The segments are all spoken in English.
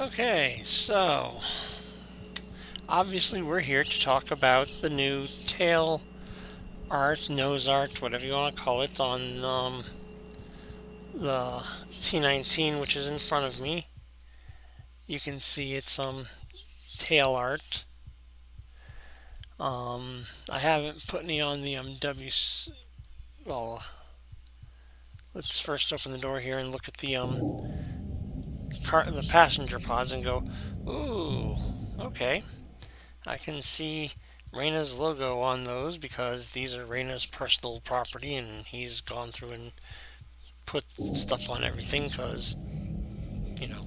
Okay, so obviously we're here to talk about the new tail art, nose art, whatever you want to call it, on the T19, which is in front of me. You can see it's tail art. I haven't put any on the W. Well, let's first open the door here and look at the passenger pods and go, ooh, okay. I can see Reina's logo on those because these are Reina's personal property and he's gone through and put stuff on everything because, you know,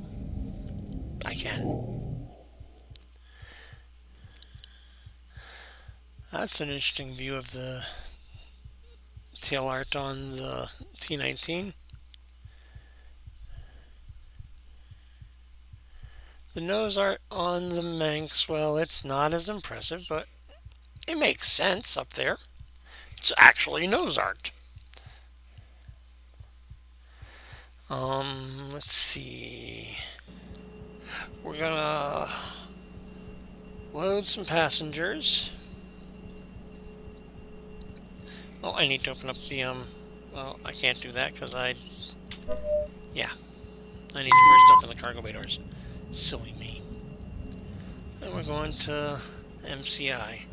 I can. That's an interesting view of the tail art on the T19. The nose art on the Manx, well, it's not as impressive, but it makes sense up there. It's actually nose art. Let's see. We're gonna load some passengers. Oh, I need to open up the, well, I can't do that because yeah. I need to first open the cargo bay doors. Silly me. And we're going to MCI.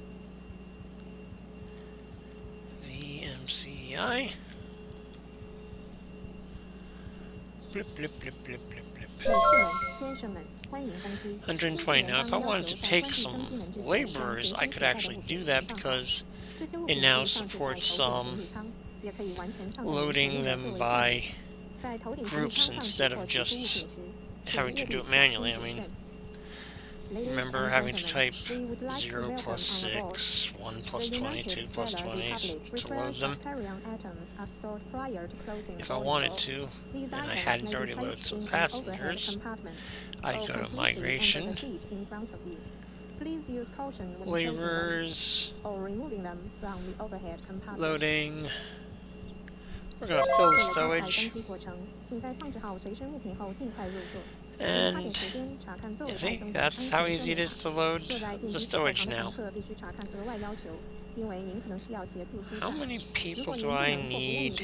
The MCI. Blip, blip, blip, blip, blip, blip. 120. Now, if I wanted to take some laborers, I could actually do that because it now supports loading them by groups instead of just having to do it manually. I mean, remember having to type 0 plus 6, 1 plus 20, 2 plus 20 to load them? If I wanted to, and I hadn't already loaded some passengers, I'd go to Migration, Laborers, Loading. We're going to fill the stowage. And you see, that's how easy it is to load the stowage now. How many people do I need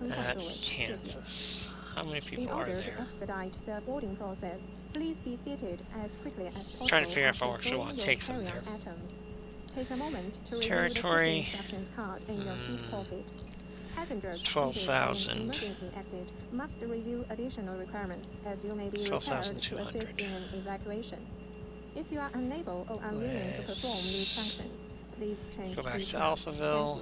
at Kansas? How many people are there? I'm trying to figure out if I actually want to take them there. Territory. 12,000. 12,200. If you are unable or unwilling to perform these functions, please change. Go back to Alphaville.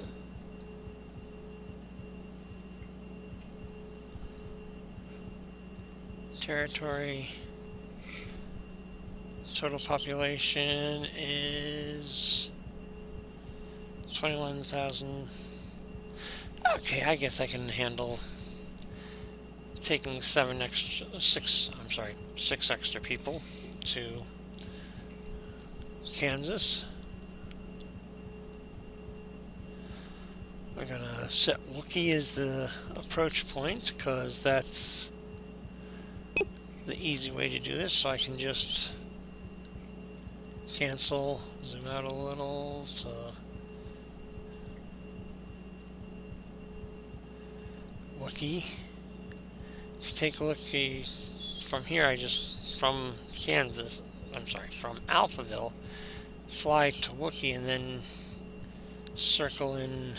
Territory. Total population is 21,000. Okay, I guess I can handle taking 6 extra people to Kansas. We're gonna set Wookiee as the approach point because that's the easy way to do this, so I can just cancel, zoom out a little to Wookiee. If you take a look from here, from Alphaville, fly to Wookiee and then circle in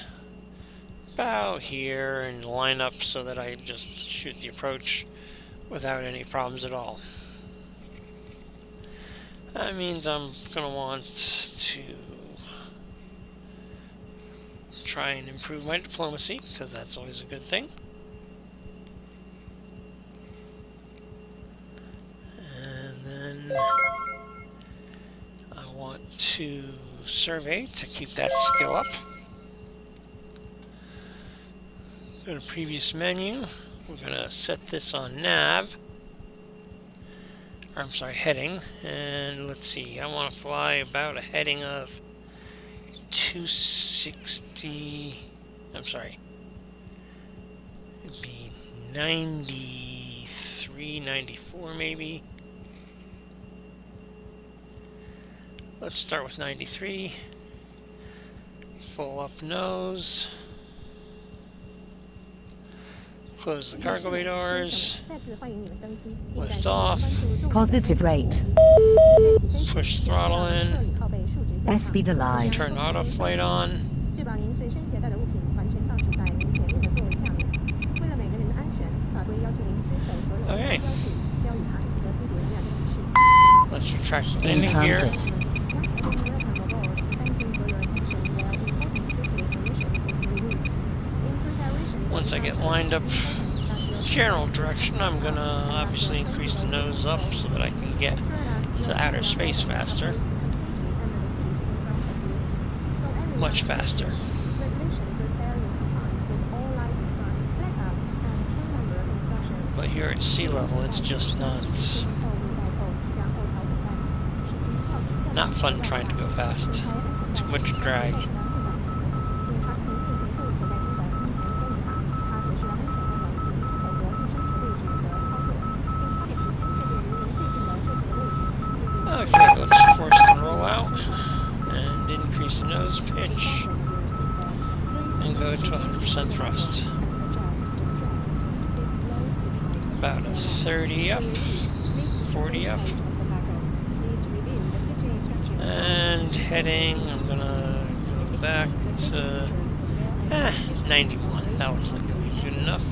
about here and line up so that I just shoot the approach without any problems at all. That means I'm going to want to try and improve my diplomacy, because that's always a good thing. And then I want to survey to keep that skill up. Go to previous menu. We're going to set this on nav. Heading. And let's see, I want to fly about a heading of 260. It'd be 93 93, 94 maybe. Let's start with 93. Full up nose. Close the cargo bay doors. Lift off. Positive rate. Push throttle in. Airspeed aligned. Turn auto flight on. Okay. Let's retract the In landing gear. transit. Once I get lined up general direction, I'm gonna obviously increase the nose up so that I can get to outer space faster. Much faster. But here at sea level, it's just nuts. Not fun trying to go fast. Too much drag. Okay, let's force the roll out and increase the nose pitch and go to 100% thrust. About a 30 up, 40 up. And heading, I'm gonna go back to 91. That looks like it'll be good enough.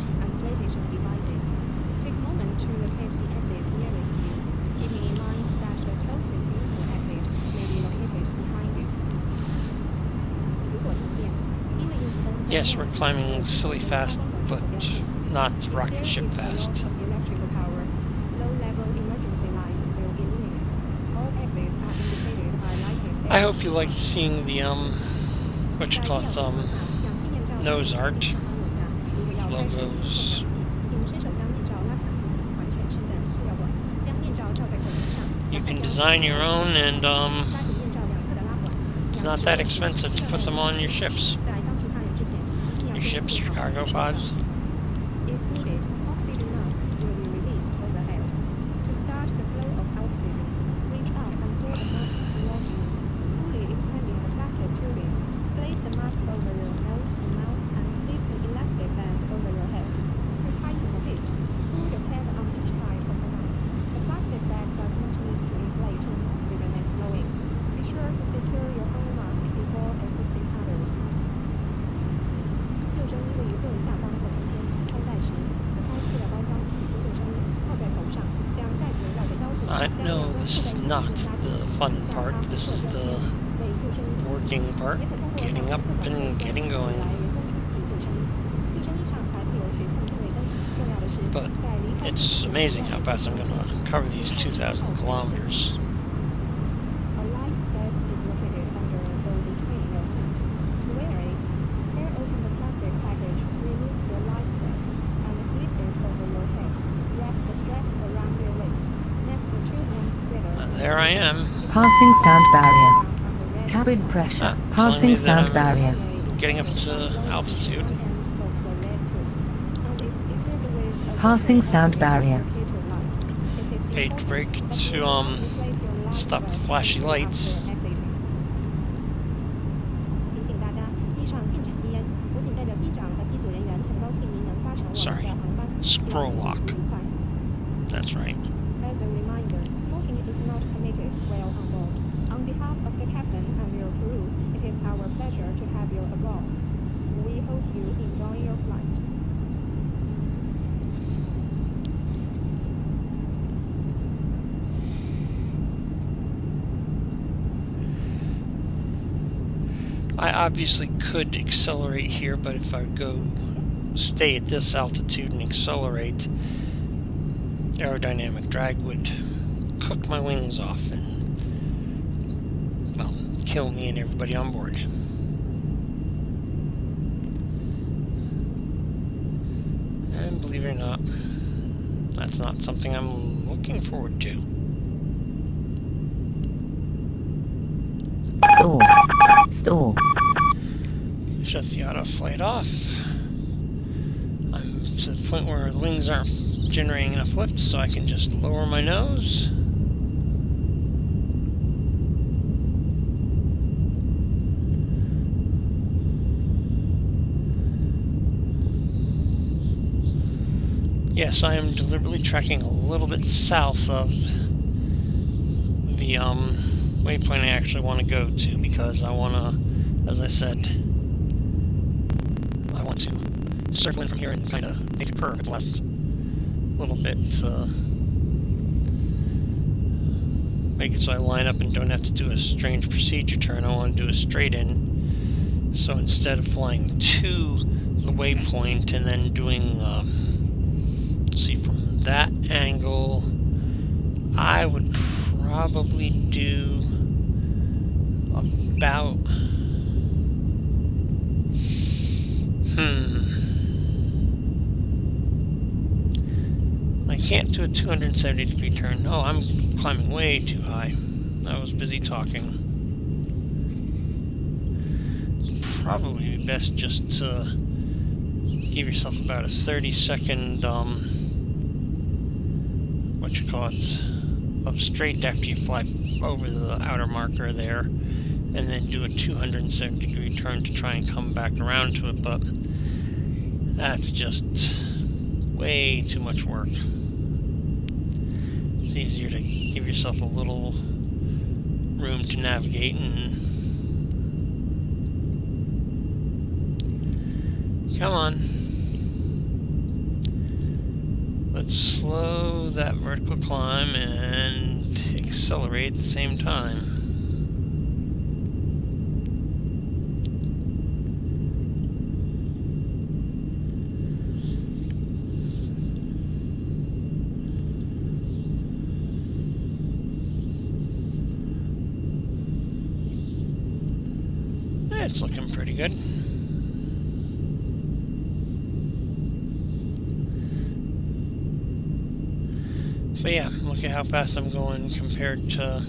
Take a moment to locate the exit nearest you, keeping in mind that the closest usable exit may be located behind you. Yes, we're climbing silly fast, but not rocket ship fast. Electrical power. Low-level emergency lights will illuminate. All exits are indicated by lighted. I hope you liked seeing the what you call it, nose art, logos. You can design your own, and it's not that expensive to put them on your ships. Your cargo pods. If needed, oxygen masks will be released overhead. To start the flow of oxygen, reach up and pull the mask toward you, fully extending the plastic tubing. Place the mask over your nose and mouth and slip the elastic band over your head. To tighten the fit, screw the peg on each side of the mask. The plastic bag does not need to inflate when oxygen is flowing. Be sure to secure your own mask before assisting others. 救生衣位于座椅下方或中间，抽袋时，撕开塑料包装，取出救生衣，套在头上，将袋子绕着腰部。No, this is not the fun part. This is the working part. Getting up and getting going. But it's amazing how fast I'm going to cover these 2,000 kilometers. A life vest is located under the between your seat. To wear it, tear open the plastic package, remove the life vest, and slip it over your head. Wrap the straps around your waist. Snap the two ends together. There I am. Passing sound barrier. Cabin pressure. Passing sound barrier. Getting up to altitude. Passing sound barrier. Page brake to stop the flashy lights. Sorry, scroll lock. That's right. As a reminder, smoking is not permitted while on board. On behalf of the captain and your crew, it is our pleasure to have you aboard. We hope you enjoy your flight. I obviously could accelerate here, but if I stay at this altitude and accelerate, aerodynamic drag would cook my wings off and, well, kill me and everybody on board. And believe it or not, that's not something I'm looking forward to. Store. Shut the auto flight off. I'm to the point where the wings aren't generating enough lift so I can just lower my nose. Yes, I am deliberately tracking a little bit south of the waypoint I actually want to go to, because I want to, as I said, I want to circle in from here and kind of make a curve at the last little bit to make it so I line up and don't have to do a strange procedure turn. I want to do a straight in. So instead of flying to the waypoint and then doing, let's see, from that angle, I would probably do about, I can't do a 270-degree turn. Oh, I'm climbing way too high. I was busy talking. Probably be best just to give yourself about a 30-second, of straight after you fly over the outer marker there, and then do a 270-degree turn to try and come back around to it, but that's just way too much work. It's easier to give yourself a little room to navigate and... Come on. Let's slow that vertical climb and accelerate at the same time. It's looking pretty good. But yeah, look at how fast I'm going compared to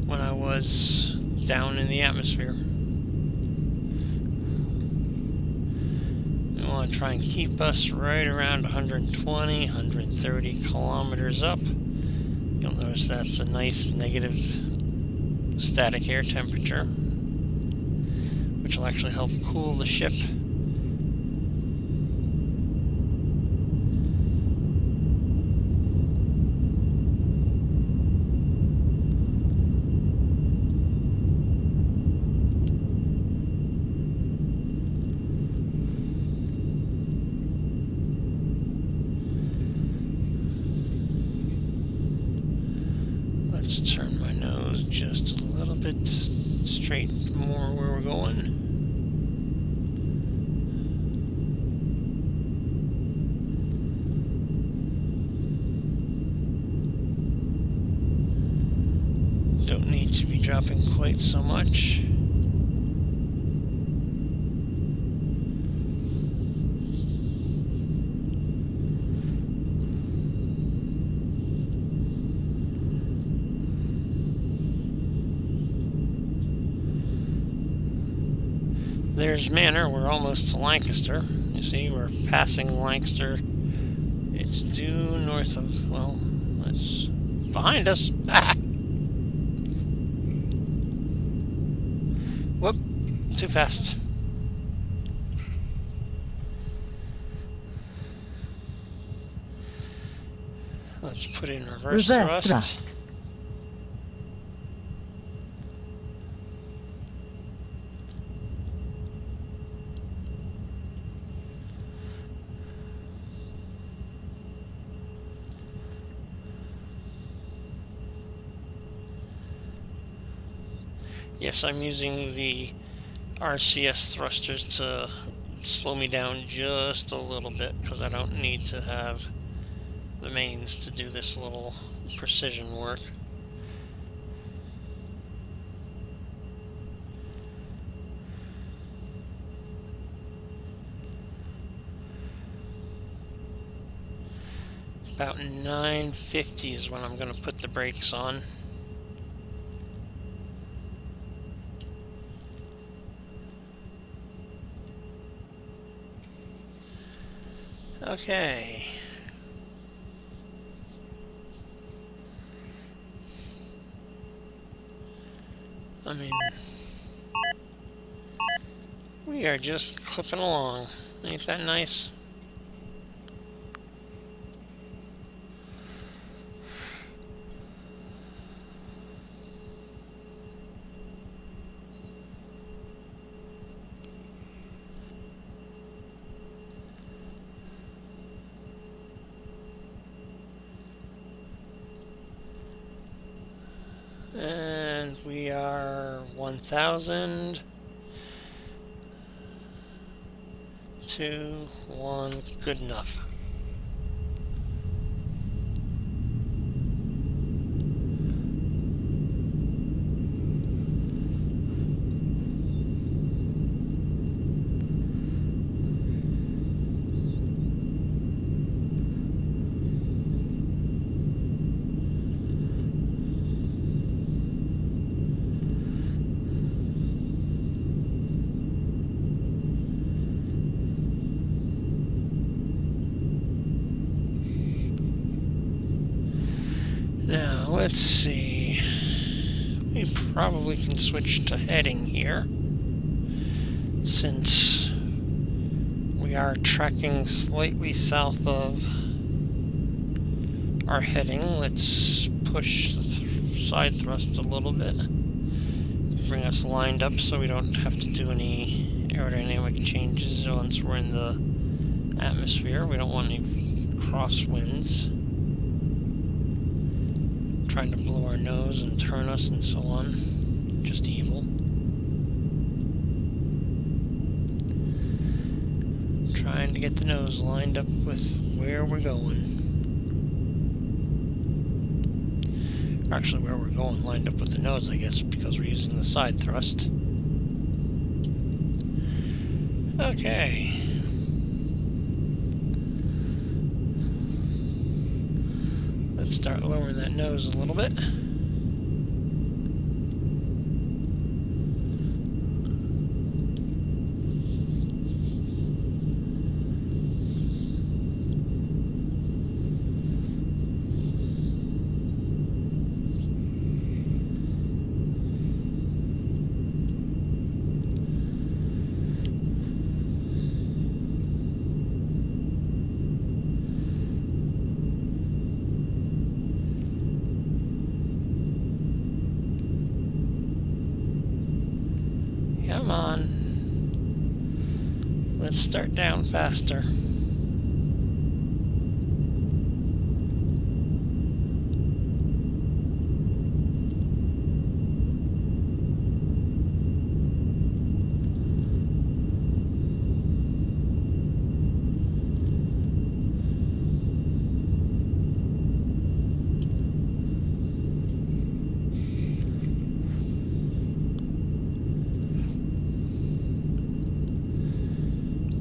when I was down in the atmosphere. We want to try and keep us right around 120, 130 kilometers up. You'll notice that's a nice negative static air temperature, which will actually help cool the ship. Let's turn my nose just a little bit straight more where we're going. Don't need to be dropping quite so much. There's Manor. We're almost to Lancaster. You see, we're passing Lancaster. It's due north of, well, it's behind us. Whoop, too fast. Let's put in reverse thrust. Yes, I'm using the RCS thrusters to slow me down just a little bit, because I don't need to have the mains to do this little precision work. About 950 is when I'm going to put the brakes on. Okay. I mean, we are just clipping along. Ain't that nice? And we are 1,000 to 1. Good enough. Now, let's see. We probably can switch to heading here, since we are tracking slightly south of our heading. Let's push the side thrust a little bit. Bring us lined up so we don't have to do any aerodynamic changes once we're in the atmosphere. We don't want any crosswinds trying to blow our nose and turn us and so on. Just evil. Trying to get the nose lined up with where we're going. Actually, where we're going lined up with the nose, I guess, because we're using the side thrust. Okay. Let's start lowering that nose a little bit. Come on. Let's start down faster.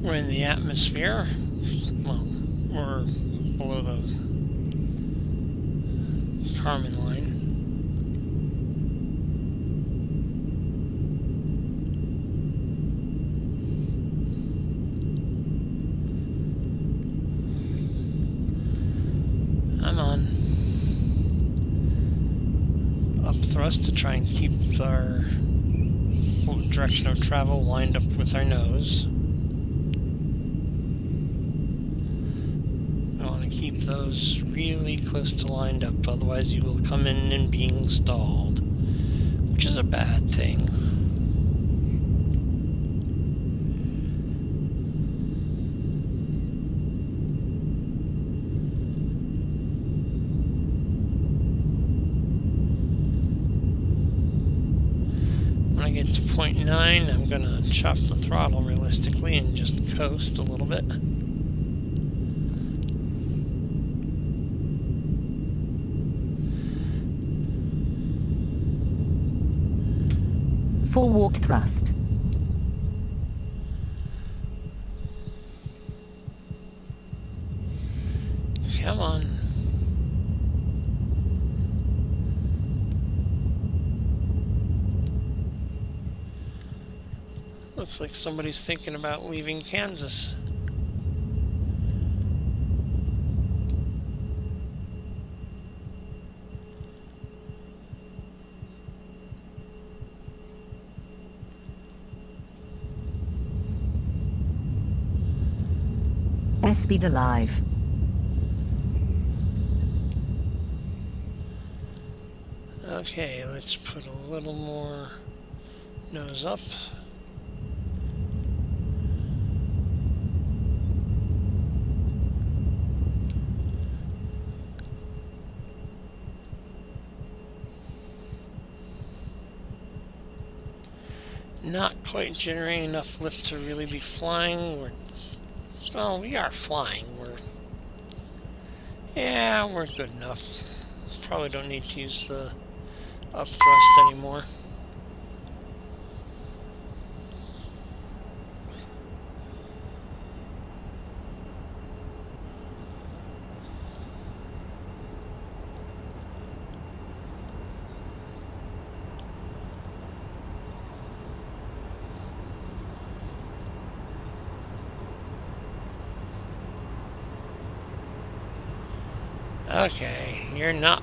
We're in the atmosphere. Well, we're below the Kármán line. I'm on. Up thrust to try and keep our direction of travel lined up with our nose. Keep those really close to lined up, otherwise you will come in and being stalled, which is a bad thing. When I get to 0.9, I'm gonna chop the throttle realistically and just coast a little bit. Forward thrust. Come on. Looks like somebody's thinking about leaving Kansas. Speed alive. Okay, let's put a little more nose up. Not quite generating enough lift to really be flying. Well, we are flying. We're good enough. Probably don't need to use the up thrust anymore. Okay, you're not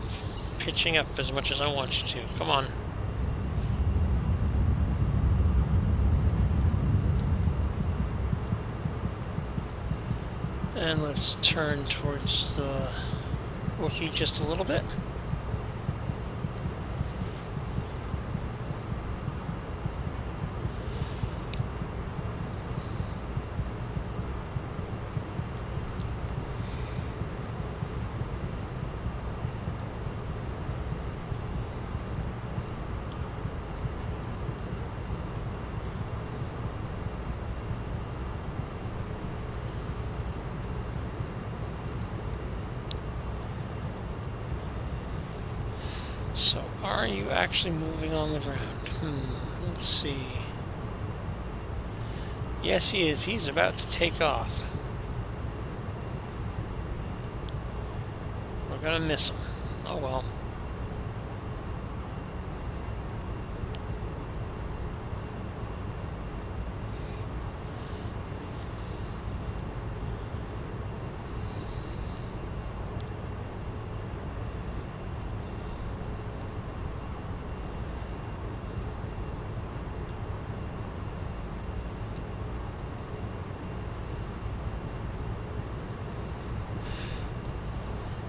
pitching up as much as I want you to. Come on. And let's turn towards the Wookiee just a little bit. So, are you actually moving on the ground? Let's see. Yes, he is. He's about to take off. We're gonna miss him. Oh well.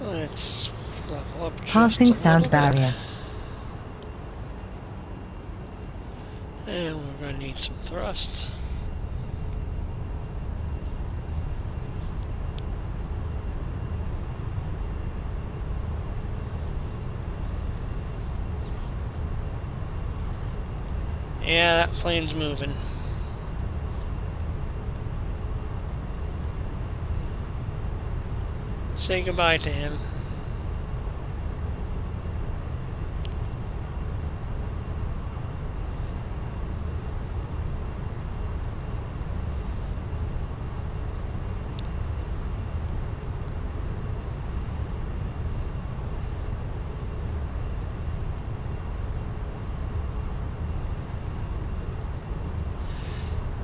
Let's level up just Passing a sound little barrier. bit. And we're going to need some thrust. Yeah, that plane's moving. Say goodbye to him.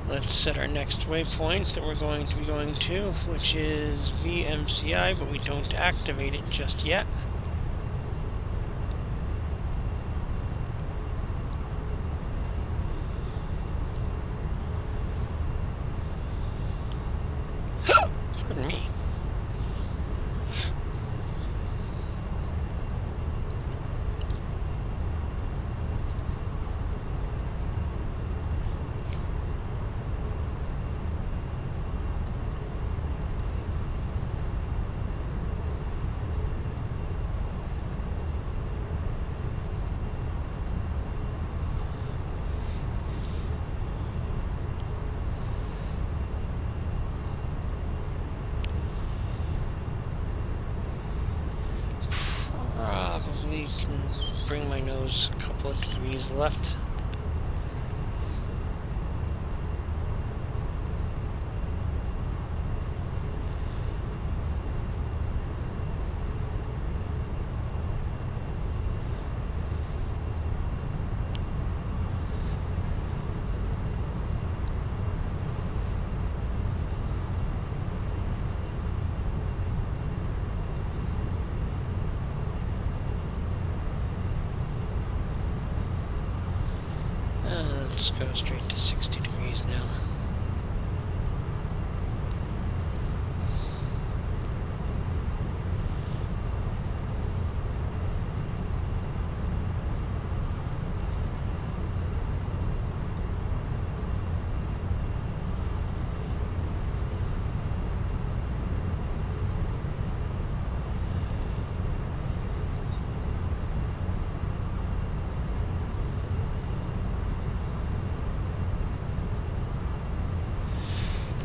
Let's set our next waypoint that we're going to be going to, which is VMCI, but we don't activate it just yet. Pardon me. Probably can bring my nose a couple of degrees left. Let's go straight to 60 degrees now.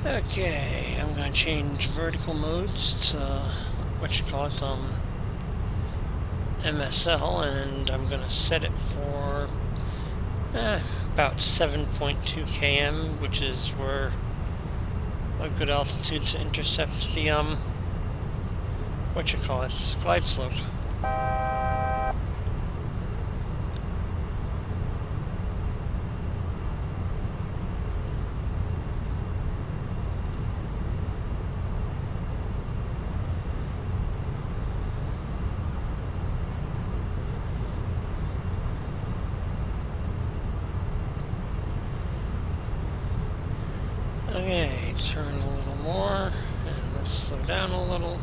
Okay, I'm going to change vertical modes to MSL, and I'm going to set it for about 7.2 km, which is where a good altitude to intercept the glide slope. Okay, turn a little more, and let's slow down a little.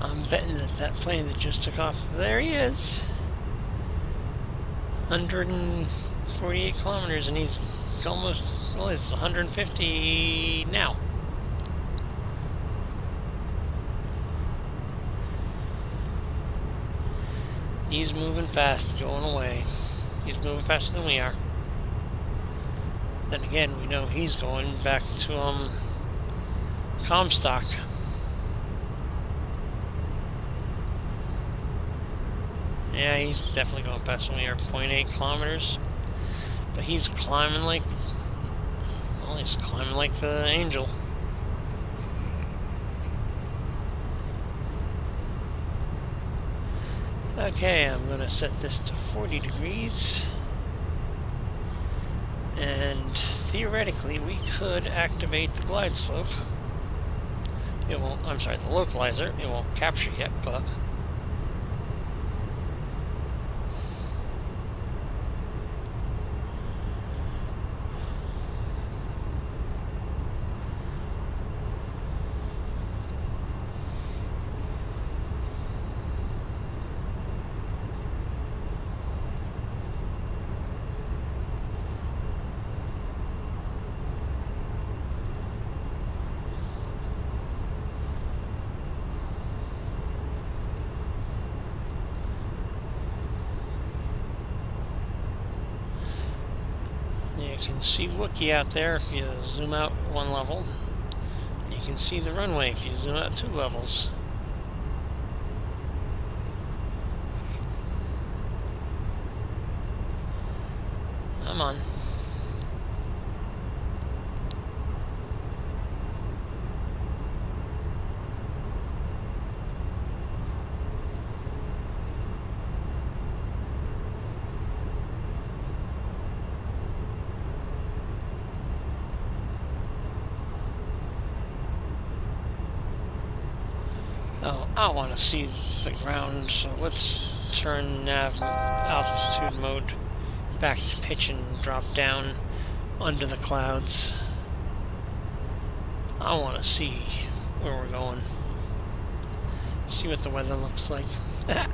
I'm betting that plane that just took off, there he is. 148 kilometers, and he's almost, well, he's 150 now. He's moving fast, going away. He's moving faster than we are. Then again, we know he's going back to Comstock. Yeah, he's definitely going faster than we are, 0.8 kilometers. But he's climbing like, well, he's climbing like the Angel. Okay, I'm going to set this to 40 degrees. And theoretically, we could activate the glide slope. It won't, I'm sorry, the localizer. It won't capture yet, but... You can see Wookiee out there if you zoom out one level. You can see the runway if you zoom out 2 levels. Come on. Oh, I want to see the ground, so let's turn nav altitude mode back to pitch and drop down under the clouds. I want to see where we're going. See what the weather looks like. I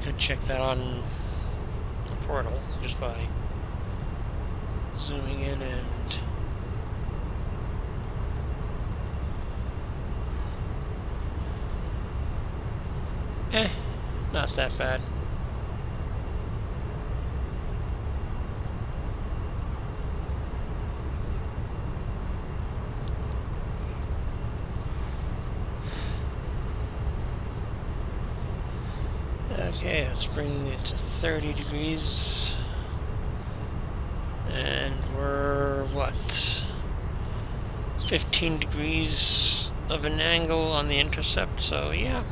could check that on the portal just by zooming in and... not that bad. Okay, let's bring it to 30 degrees. And we're, what, 15 degrees of an angle on the intercept, so yeah.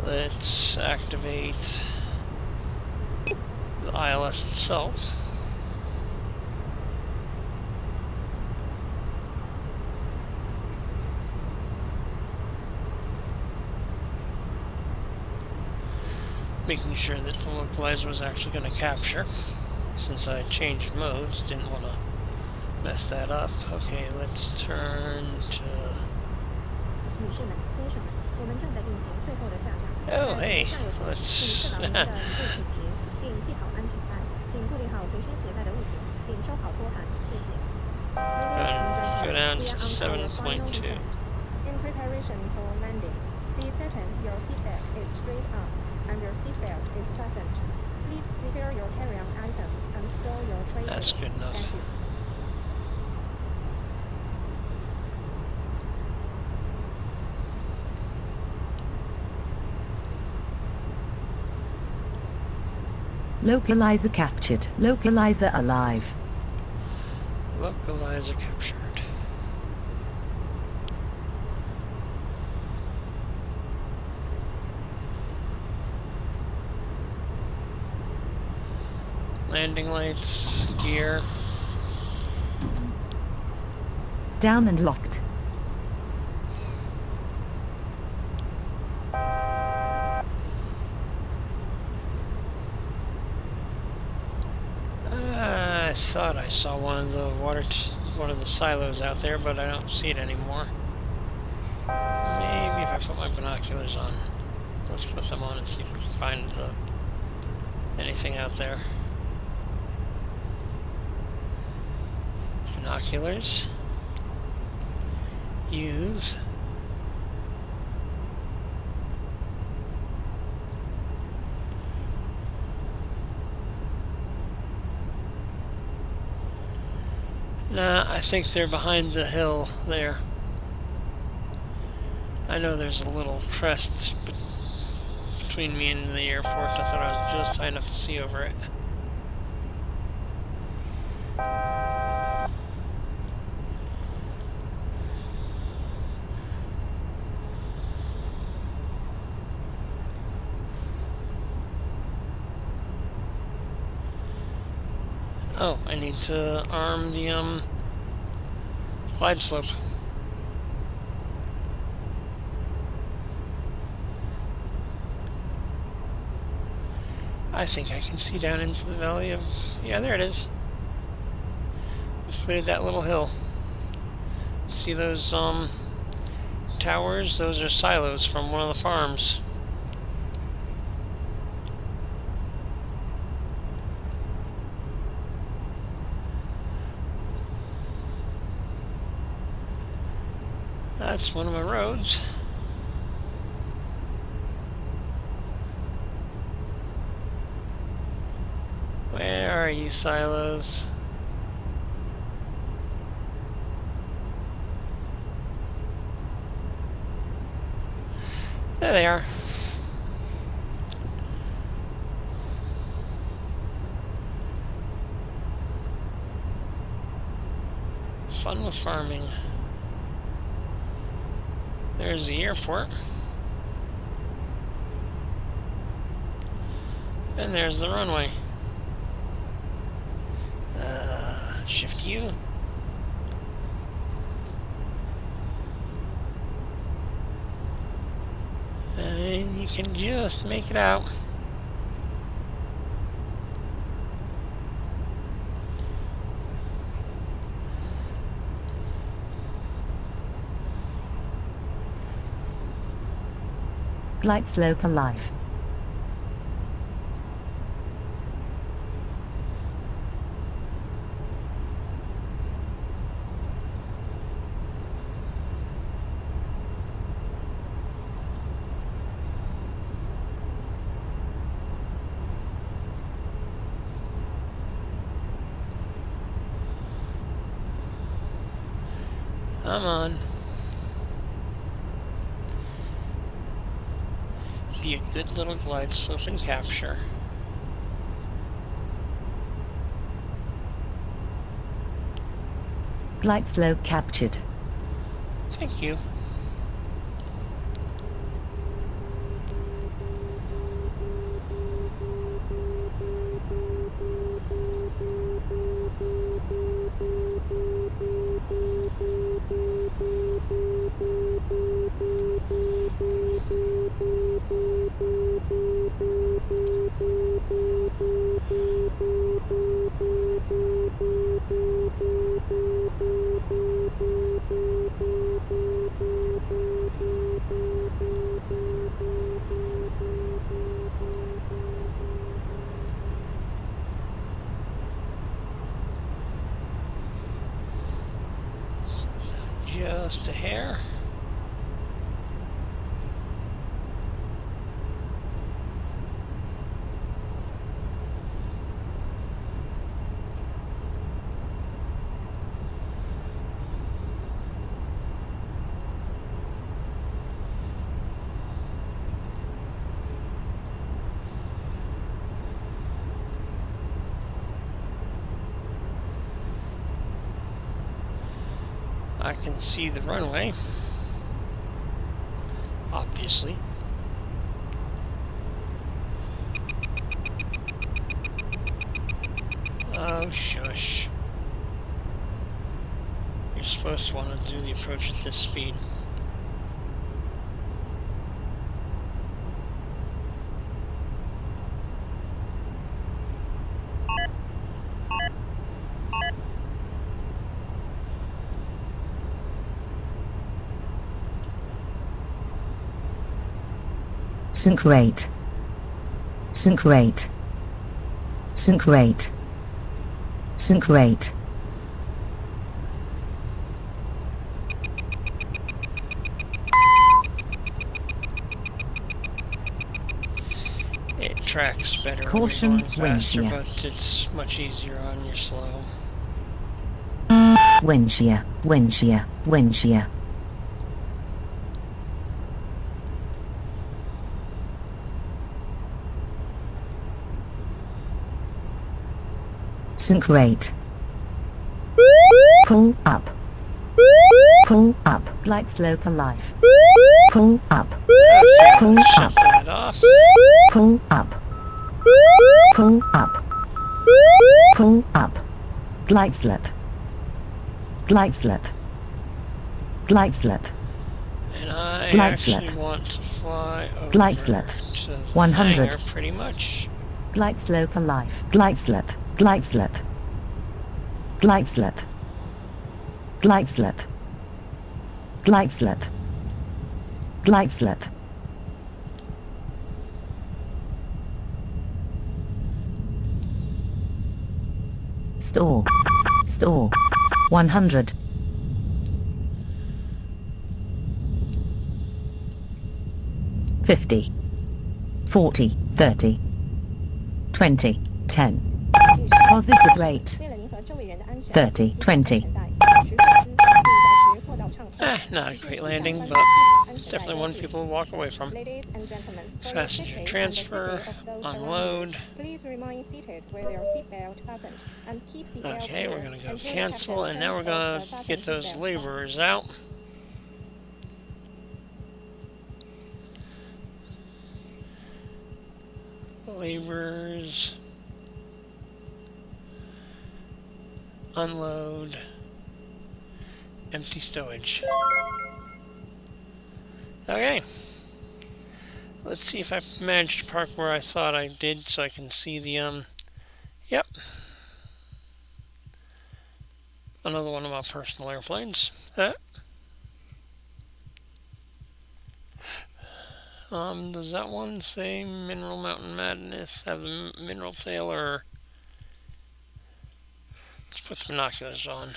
Let's activate the ILS itself. Making sure that the localizer was actually going to capture. since I changed modes. Didn't want to mess that up. Okay, let's turn to... 女士们、先生们，我们正在进行最后的下架。 Oh, 在 hey, 下游时，请确保您的椅背挺直，并系好安全带。请固定好随身携带的物品，并收好托盘。谢谢。Ladies and Go down gentlemen, we to are on our final 7.2. descent. In preparation for landing, please certain your seatbelt is straight up and your seatbelt is fastened. Please secure your carry-on items and store your tray That's table. good enough. Thank you. Localizer captured. Localizer alive. Localizer captured. Landing lights, gear. Down and locked. I thought I saw one of the silos out there, but I don't see it anymore. Maybe if I put my binoculars on. Let's put them on and see if we can find anything out there. Binoculars. Use. Nah, I think they're behind the hill there. I know there's a little crest between me and the airport. I thought I was just high enough to see over it. Oh, I need to arm the glide slope. I think I can see down into the valley of... Yeah, there it is. We cleared that little hill. See those towers? Those are silos from one of the farms. That's one of my roads. Where are you, silos? There they are. Fun with farming. There's the airport. And there's the runway. Shift U. And you can just make it out. Glide slope alive. Come on. Be a good little glide slope and capture. Glide slope captured. Thank you. just a hair. I can see the runway, obviously. Oh, shush. You're supposed to want to do the approach at this speed. Sync rate. Sync rate. Sync rate. Sync rate. It tracks better Caution, when you're going wind faster, shear. but it's much easier on your slow. Wind shear. Wind shear. Wind shear. Sync rate. Pull up. Pull up. Glide slope alive. Pull up. Okay, Pull let's up. shut that off. Pull up. Pull up. Pull up. Glide slip. Glide slip. Glide slip. And I Glide actually slip. want to fly over Glide slip. to the 100. hangar pretty much. Glide slope alive. Glide slip. Glide slip. Glide slip. Glide slip. Glide slip. Glide slip. Store. Store. 100. 50. 40. 30. 20. 10. Positive rate. 为了您和周围人的安全 30, 20. 持坐姿，并保持过道畅通。 Not a great landing, but definitely one people walk away from. Ladies and gentlemen, for your Passenger safety and the transfer, safety of those unload. around you, please remain seated with your seatbelt fastened and keep the air Okay, clear we're gonna go until the cancel, captain and now we're turns gonna off the get fasten those seatbelt. laborers out. Laborers. Unload. Empty stowage. Okay. Let's see if I managed to park where I thought I did so I can see the, yep. Another one of my personal airplanes. Does that one say Mineral Mountain Madness have the mineral tail, or let's put the binoculars on.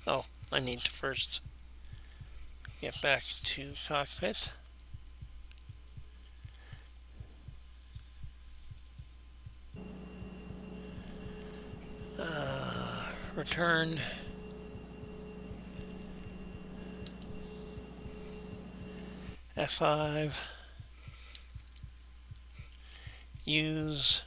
Oh, I need to first get back to cockpit. Return. F5. Use.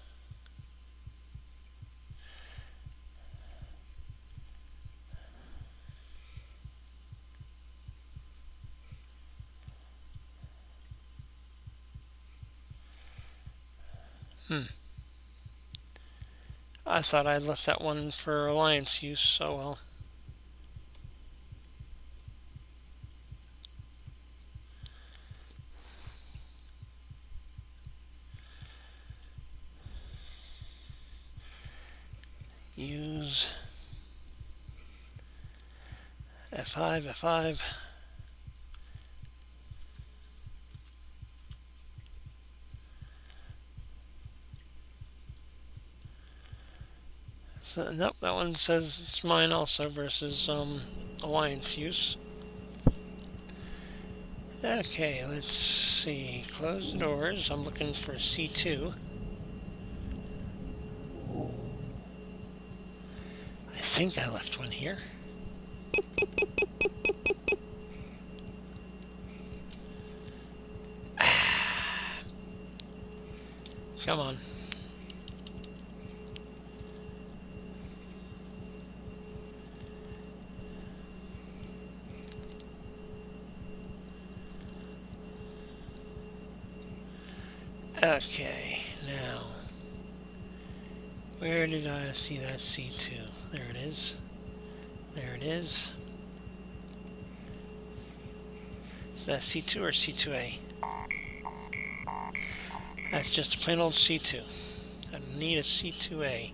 I thought I left that one for Alliance use, so well. Use F5, F5. So, nope, that one says it's mine also versus Alliance use. Okay, let's see. Close the doors. I'm looking for C2. I think I left one here. Come on. Okay, now, where did I see that C2? There it is. There it is. Is that C2 or C2A? That's just a plain old C2. I need a C2A.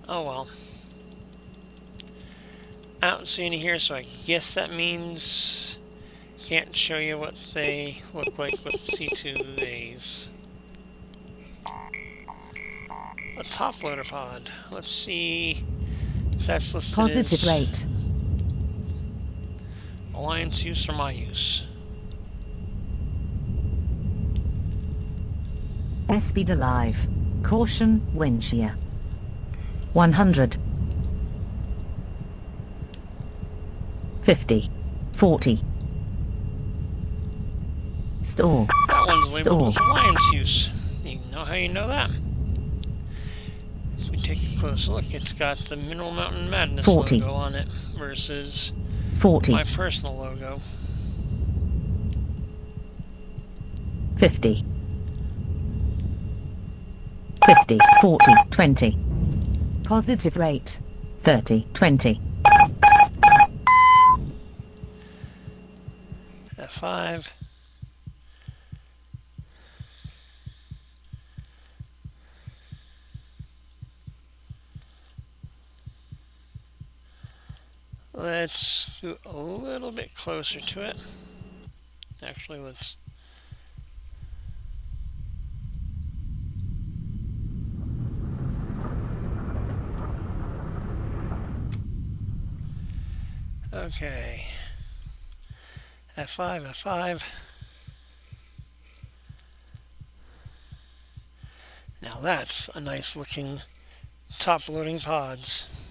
Oh well. I don't see any here, so I guess that means can't show you what they look like with C2As. A top loader pod. Let's see if that's listed Positive as rate. Alliance use or my use. Speed alive. Caution, wind shear. 100. 50. 40. Store. That one's labeled Store. as Alliance use. You know how you know that? If we take a close look, it's got the Mineral Mountain Madness 40. logo on it versus 40. my personal logo. 50. 50. 40. 20. Positive rate. 30. 20. F5. Let's go a little bit closer to it. Actually, let's... Okay. F5, F5. Now that's a nice looking top loading pods.